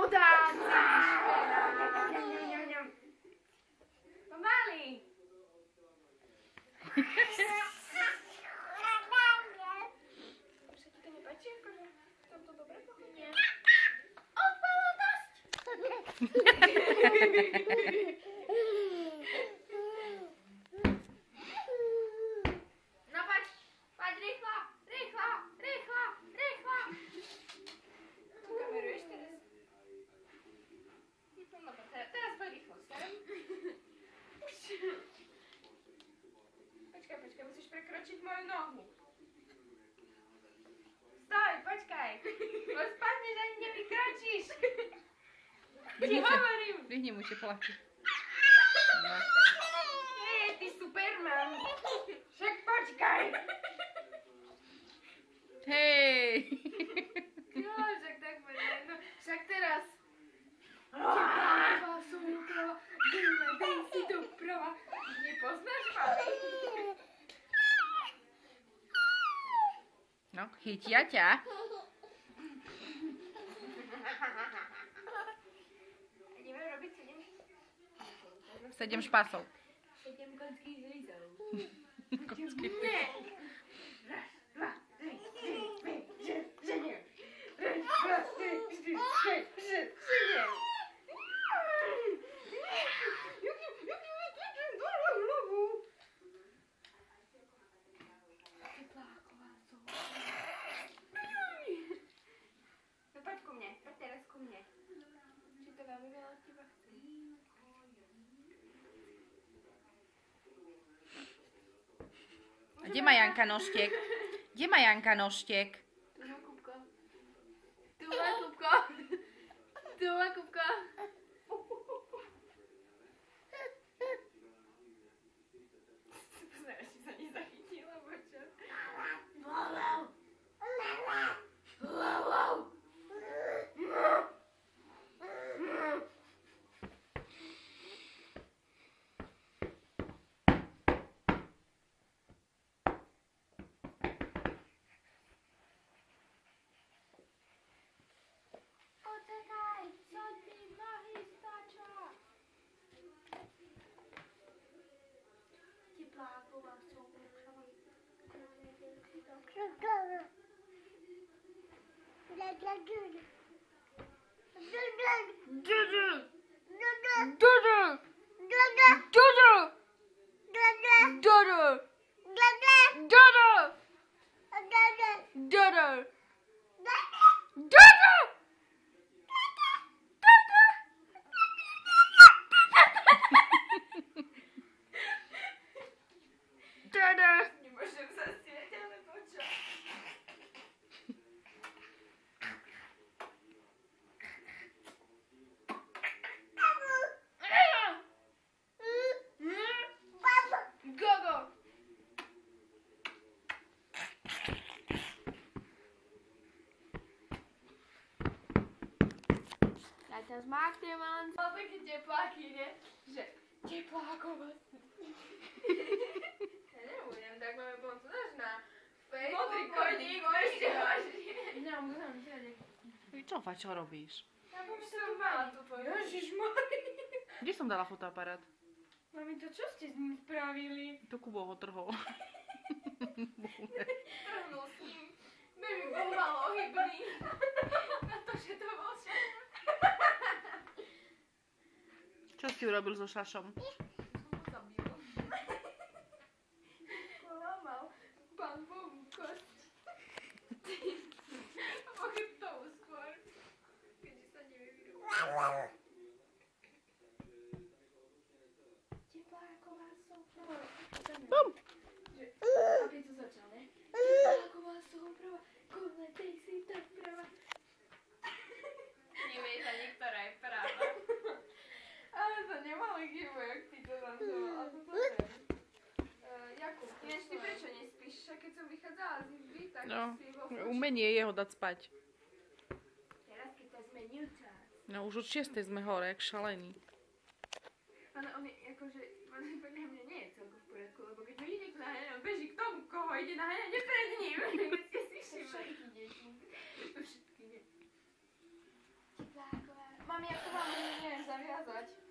chudáci! Pomaly! Už sa ti to nepáči, akože som to dobre pochopila? Odpalo dosť! No poď rýchlo, rýchlo, rýchlo, rýchlo! Tu kameruješ teraz? No teraz poď rýchlo sem. Počkaj, musíš prekročiť moju nohu. Stoj, počkaj. Bo spadneš, ani nevykročíš. Ti hovorím. Vyhni mu plaky. No. Hej, ty Superman. Však počkaj. Hej. Jo, však tak poďme. No, však teraz. Teplá slnko, dej si doprava. Nepoznáš ma? No, chytia ťa. Ideme robiť 7 špásov. 7 konských zlízov. Kocky. Nie. Raz, dva, tri, štyri, raz, dva, tri, štyri. No poď ku mne, poď teraz ku mne. Či to veľmi veľa od teba chce? A kde má Janka nožtek? Kde má Janka nožtek? Tu má Kupko. Tu má Kupko. Tu má Kupko. Poznáš, či sa nezachytila, bočo. Poczekaj, co ty nohy stacza? Ciepłakowa są nie możemy zastanawiać, ale bocia. Gogo! Ja teraz máknem, ale mám také tepláky, nie? Že teplákové. Ja nebudem, tak máme pomoc náš na Facebook. Modrý koník, ešte vážne. No, musím všade. Čofa, čo robíš? Ja by som mala tu povedať. Ježišmari. Kde som dala fotoaparát? Mami, to čo ste s ním spravili? To Kubo ho trhol. Trhnul s ním. Baby bol malo ohybný. Na to, že to bol šašom. Čo si urobil so šašom? Som ho zabil. Polamal palmovú kosť. A po chrbtovú skôr. Keďže sa nevie vyrovnať. Tepláková súprava. Aby to začal, ne? Tepláková súprava. Koletej si tak prava. Nevieš ani, ktorá je práva. Ale to nemalo chybu, jak ty to zanzoval. Ale to viem. Jakub, ináč ty prečo nespíš? Keď som vychádzala z izby, tak si vo fľaši. Umenie je ho dať spať. Teraz, keď sa zmenil čas. No už od 6 sme hore, jak šalení. Ale on je, akože, podľa mňa nie je celkom v poriadku, lebo keď ho ide niekto naháňať, on beží k tomu, koho ide naháňať, nie pred ním. Keď ste si všimli. Všetky deti. Všetky, nie. Tepláková ukázať.